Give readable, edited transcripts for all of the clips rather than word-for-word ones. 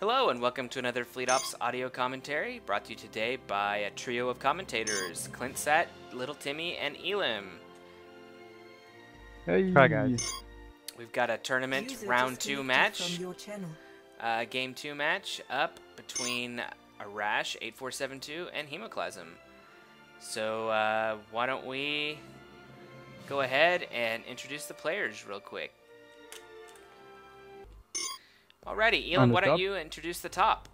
Hello and welcome to another Fleet Ops audio commentary, brought to you today by a trio of commentators, Clint-Sat, Little Timmy, and Elim. Hey. Hi guys. We've got a tournament round 2 match, game 2 match up between Arash 8472 and Haemoclysm. So why don't we go ahead and introduce the players real quick. Alrighty, Elim, why don't you introduce the top?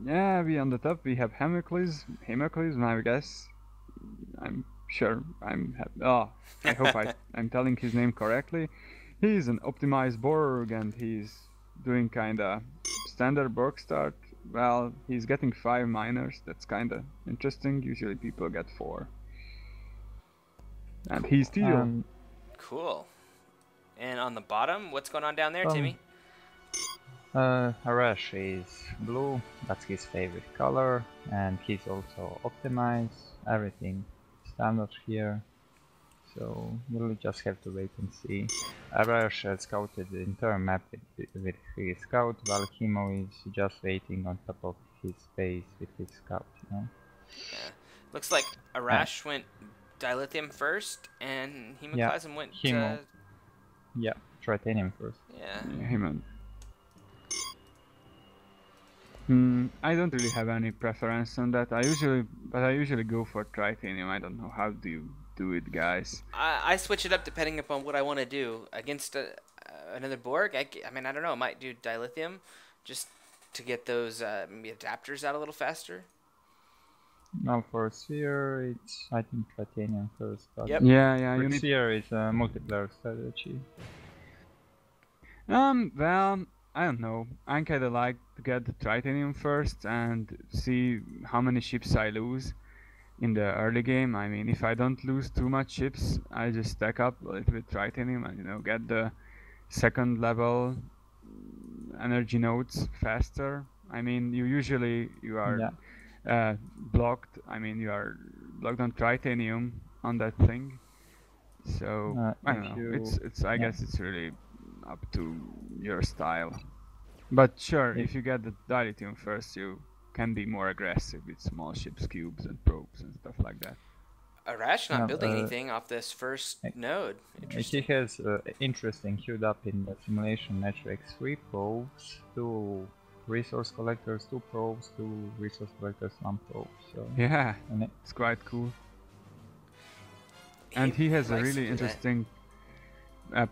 Yeah, on the top we have Haemoclysm, I guess. I'm sure I hope I'm telling his name correctly. He's an optimized Borg and he's doing kinda standard Borg start. Well, he's getting 5 miners, that's kinda interesting. Usually people get 4. And he's teal. Cool. And on the bottom, what's going on down there, Timmy? Arash is blue, that's his favorite color, and he's also optimized, everything standard here, so we'll just have to wait and see. Arash has scouted the entire map with his scout, while Hemo is just waiting on top of his base with his scout, you know? Yeah. Looks like Arash went dilithium first, and Haemoclysm went Hemo. Yeah, tritanium first. Yeah. Hemo. I don't really have any preference on that. I usually go for tritanium. I don't know, how do you do it, guys? I switch it up depending upon what I want to do. Against another Borg, I mean, I don't know, I might do dilithium just to get those maybe adapters out a little faster. Now for Sphere, it's I think tritanium first. But yep. Yeah. You need Sphere is a multiplayer strategy. Well, I don't know. I kinda like to get the tritanium first and see how many ships I lose in the early game. I mean, if I don't lose too much ships, I just stack up a little bit tritanium and get the second level energy nodes faster. I mean, you are blocked. I mean, you are blocked on tritanium on that thing. So I don't know. I guess it's really up to your style. But sure, if you get the dilithium first, you can be more aggressive with small ships, cubes, and probes and stuff like that. Arash not building anything off this first node. He has interesting queued up in the simulation metrics: 3 probes, 2 resource collectors, 2 probes, 2 resource collectors, 1 probe. So yeah, it's quite cool. And he has a really interesting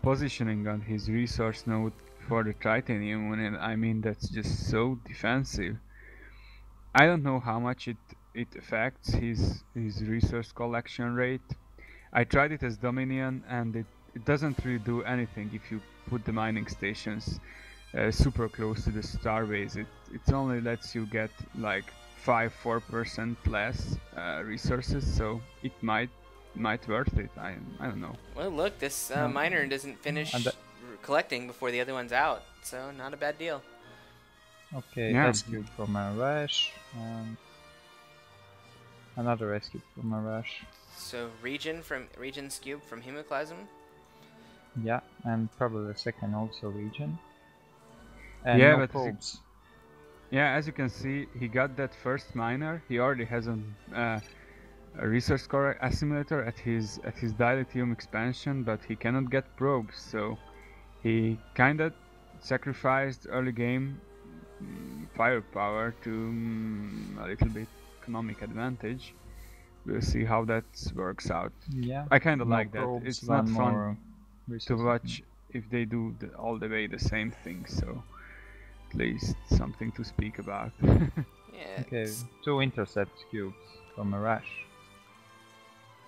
positioning on his resource node for the tritanium, and I mean that's just so defensive. I don't know how much it affects his resource collection rate. I tried it as Dominion and it doesn't really do anything if you put the mining stations super close to the starbase. It only lets you get like 4% less resources, so it might worth it. I don't know. Well, look, this miner doesn't finish collecting before the other one's out, so not a bad deal. Okay, rescue from Arash, and another rescue from Arash. So region's cube from Haemoclysm. Yeah, and probably the second also region. And yeah, no but probes. As you can see, he got that first miner. He already has a resource core assimilator at his dilithium expansion, but he cannot get probes, so he kinda sacrificed early game firepower to a little bit economic advantage. We'll see how that works out. Yeah, I kinda like that. It's not fun to watch if they do all the way the same thing, so at least something to speak about. Yeah. Okay, 2 intercept cubes from Arash.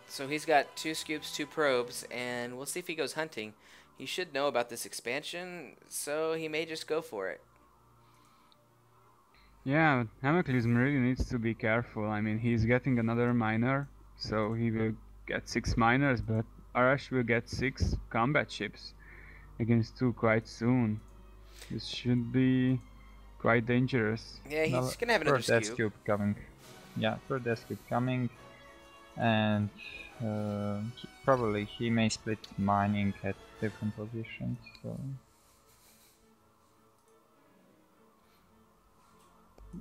So he's got 2 scoops, 2 probes, and we'll see if he goes hunting. He should know about this expansion, so he may just go for it. Yeah, Haemoclysm really needs to be careful. I mean, he's getting another miner, so he will get 6 miners, but Arash will get 6 combat ships against 2 quite soon. This should be quite dangerous. Yeah, he's gonna have another S-cube coming. Yeah, third desk is coming, and probably he may split mining at different positions. So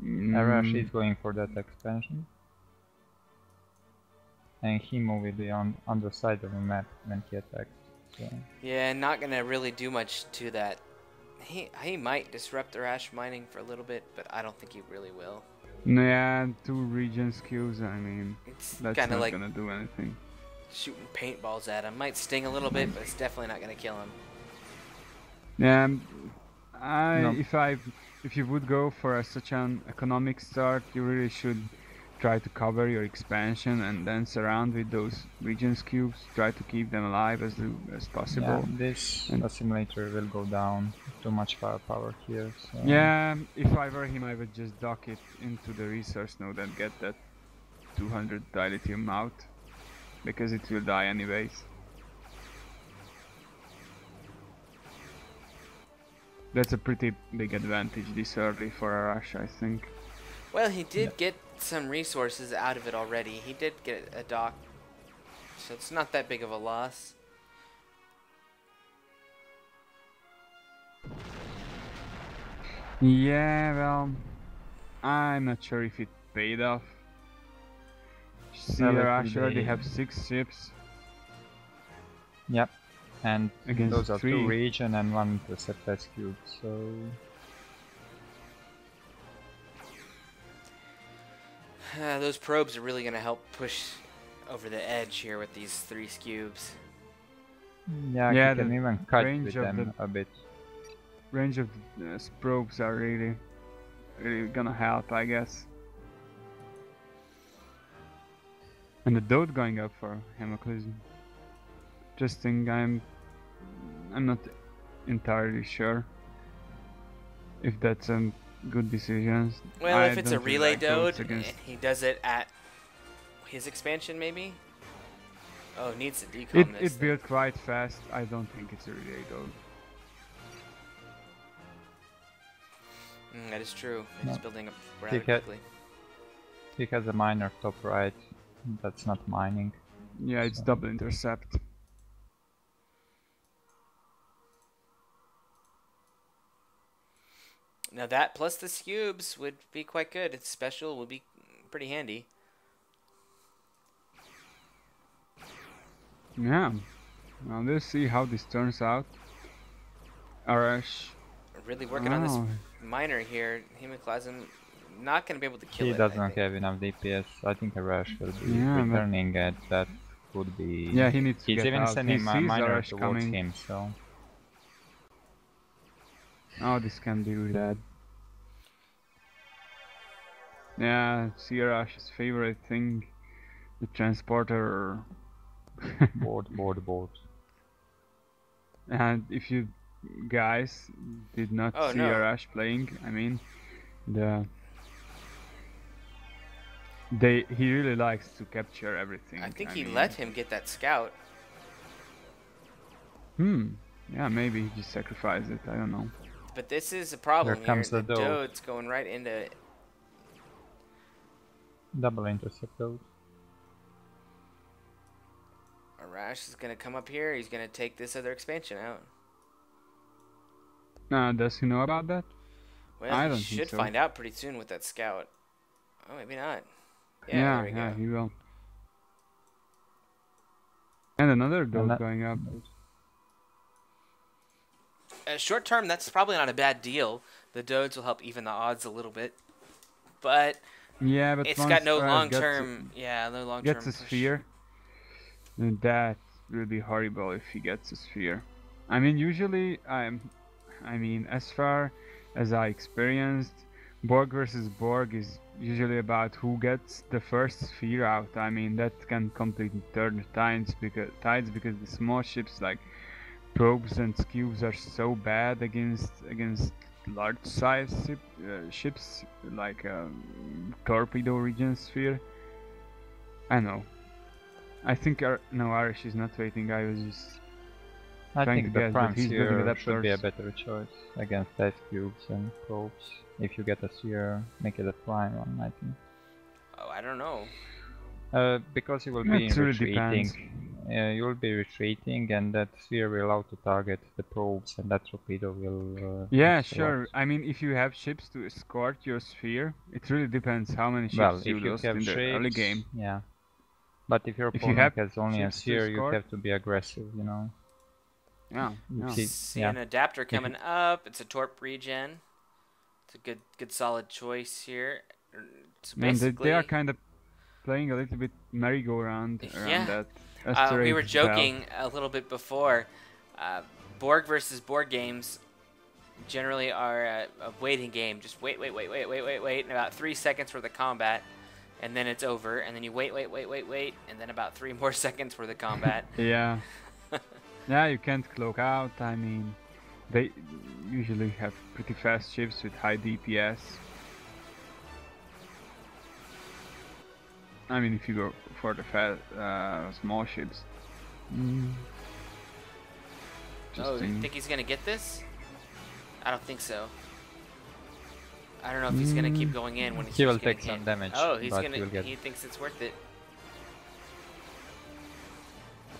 Arash is going for that expansion, and Hemo will be on the side of the map when he attacks. So. Yeah, not gonna really do much to that. He might disrupt Arash mining for a little bit, but I don't think he really will. Yeah, 2 region skills, I mean, It's that's kind of not like gonna do anything. shooting paintballs at him. Might sting a little bit, but it's definitely not gonna kill him. Yeah, No. if you would go for such an economic start, you really should try to cover your expansion and then surround with those regions cubes. Try to keep them alive as possible. Yeah, this assimilator will go down. Too much firepower here. So. Yeah, if I were him, I would just dock it into the resource node and get that 200 dilithium out, because it will die anyways. That's a pretty big advantage this early for Arash, I think. Well, he did get some resources out of it already. He did get a dock, so it's not that big of a loss. Yeah, well, I'm not sure if it paid off. See, Arash already have 6 ships. Yep, and against those are 3. 2 region and 1 intercept cube, so... Those probes are really going to help push over the edge here with these 3 cubes. Yeah, you can even cut with them a bit. Range of probes are really gonna help, I guess. And the dot going up for Haemoclysm. Interesting. I'm not entirely sure if that's a good decision. Well, if it's a relay dode and he does it at his expansion, maybe. Oh, it needs to decom this. It built quite fast. I don't think it's a relay dode. That is true. It's building up rather quickly. He has a miner top right. That's not mining. Yeah, it's double intercept. Now that plus the cubes would be quite good. Its special would be pretty handy. Yeah. Now let's see how this turns out. Arash. Really working on this miner here. Haemoclysm not going to be able to kill it. He doesn't have enough DPS. I think Arash will be returning at that could be... Yeah, he needs to He's get even out. sending miner towards coming. him, so... Oh, this can be really bad. Yeah, see Arash's favorite thing. The transporter. board. And if you guys did not see Arash playing, I mean, he really likes to capture everything. I think he let him get that scout. Yeah, maybe he just sacrificed it. I don't know. But this is a problem here. Comes the dode's going right into it. Double intercept dode. Arash is going to come up here. He's going to take this other expansion out. Does he know about that? Well, I don't he should think so. find out pretty soon with that scout. Oh, maybe not. Yeah, there we go. He will. And another dode going up. Short term, that's probably not a bad deal. The dodes will help even the odds a little bit. But yeah, but it's got no long-term. Yeah, no long-term. Gets a sphere. And that will be horrible if he gets a sphere. I mean, usually, as far as I experienced, Borg versus Borg is usually about who gets the first sphere out. I mean, that can completely turn the tides because the small ships like probes and cubes are so bad against large size ships like torpedo region sphere. I know. I think Arash is not waiting. I was just I trying think to the guess, prime but he's building sphere adapters. should be a better choice against test cubes and probes. If you get a sphere, make it a prime one, I think. Oh, I don't know. Because you will Yeah, be it really retreating. depends. You will be retreating, and that sphere will auto target the probes, and that torpedo will. Yeah, lose a lot. sure. I mean, if you have ships to escort your sphere, it really depends how many Well, ships you if you lost have in the early ships, game. yeah. But if your If you opponent have has only a ships to sphere, you escort, have to be aggressive. You know. yeah, yeah. See Yeah. an adapter If you- coming up. It's a Torp regen. It's a good solid choice here. So And basically, they are kind of playing a little bit merry-go-round around yeah. that We asteroid were belt. joking a little bit before. Borg versus board games generally are a waiting game. Just wait, and about 3 seconds for the combat, and then it's over. And then you wait, and then about 3 more seconds for the combat. Yeah. Yeah, you can't cloak out. I mean, they usually have pretty fast ships with high DPS. I mean, if you go for the small ships. Oh, you think he's gonna get this? I don't think so. I don't know if he's gonna keep going in when he's He will just getting take some hit. damage, Oh, he's but gonna. he'll get- He thinks it's worth it.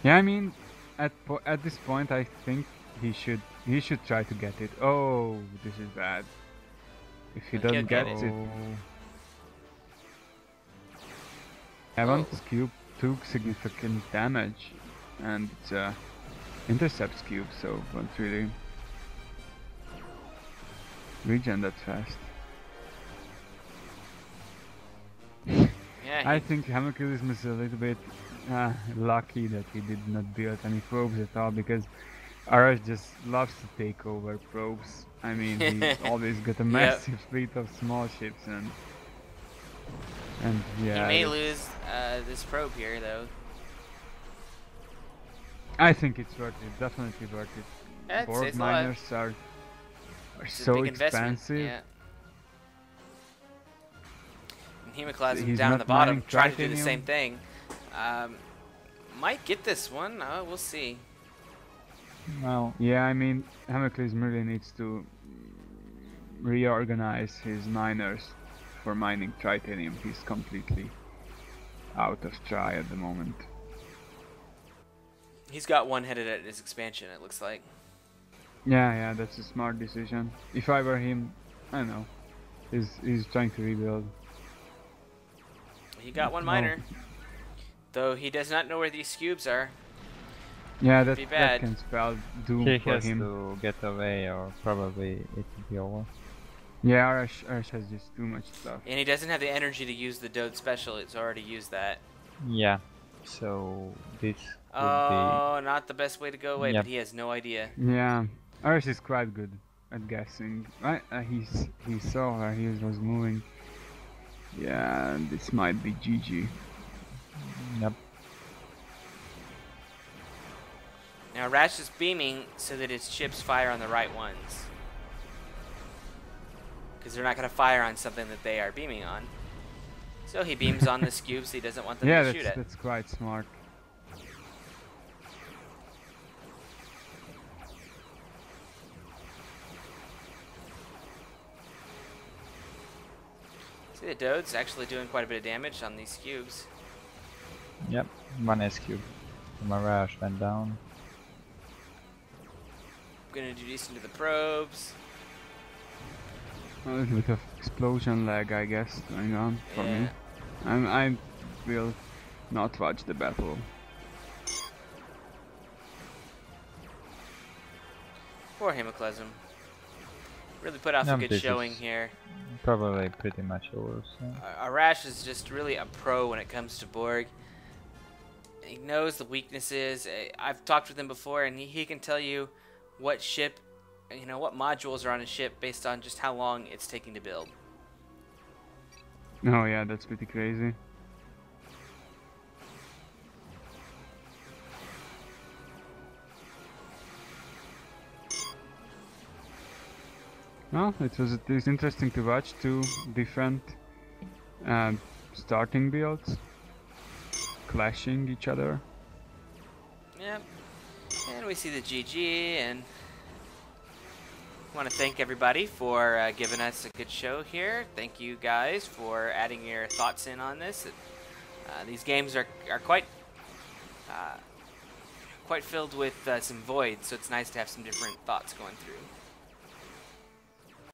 Yeah, I mean, at this point, I think he should try to get it. Oh, this is bad. If he I think he'll doesn't get get it, Heaven's cube took significant damage, and it's a intercepts cube, so won't really regen that fast. Yeah. I think Haemoclysm is a little bit lucky that he did not build any probes at all, because Arash just loves to take over probes. I mean, he's always got a massive fleet of small ships, and yeah. He may lose this probe here, though. I think it's worth it. Definitely worth it. Yeah, Borg it's a lot. miners are It's a so big investment. expensive. Yeah. And Haemoclysm He's down at not the bottom, mining trying to do the tritanium. same thing. Might get this one. We'll see. Well, Yeah, I mean, Haemoclysm really needs to reorganize his miners for mining tritanium. He's completely out of try at the moment. He's got one headed at his expansion, it looks like. Yeah, that's a smart decision. If I were him, I don't know. He's trying to rebuild. He got one miner. Though he does not know where these cubes are. Yeah, Be that bad. can spell doom he for has him. to get away, or probably it will be over. Yeah, Arash has just too much stuff. And he doesn't have the energy to use the Dode special. It's already used that. Yeah. So this could Oh, not the best way to go away, Yep. but he has no idea. Yeah, Arash is quite good at guessing. Right? He saw where he was moving. Yeah, this might be GG. be. Yep. Now Rash is beaming so that his ships fire on the right ones. Because they're not going to fire on something that they are beaming on. So he beams on the cubes he doesn't want them Yeah, to shoot at. that's quite smart. See, the Dode's actually doing quite a bit of damage on these cubes. Yep. One S cube. The Mirage went down. Gonna do decent to the probes. A little bit of explosion lag, I guess, going on for me. I will not watch the battle. Poor Haemoclysm. Really put off a Yeah, good this showing is- here. Probably pretty much over. So. Arash is just really a pro when it comes to Borg. He knows the weaknesses. I've talked with him before, and he can tell you what ship, what modules are on a ship based on just how long it's taking to build. Oh yeah, that's pretty crazy. Well, it was interesting to watch two different starting builds clashing each other. Yep. And we see the GG, and want to thank everybody for giving us a good show here. Thank you guys for adding your thoughts in on this. These games are quite filled with some voids, so it's nice to have some different thoughts going through.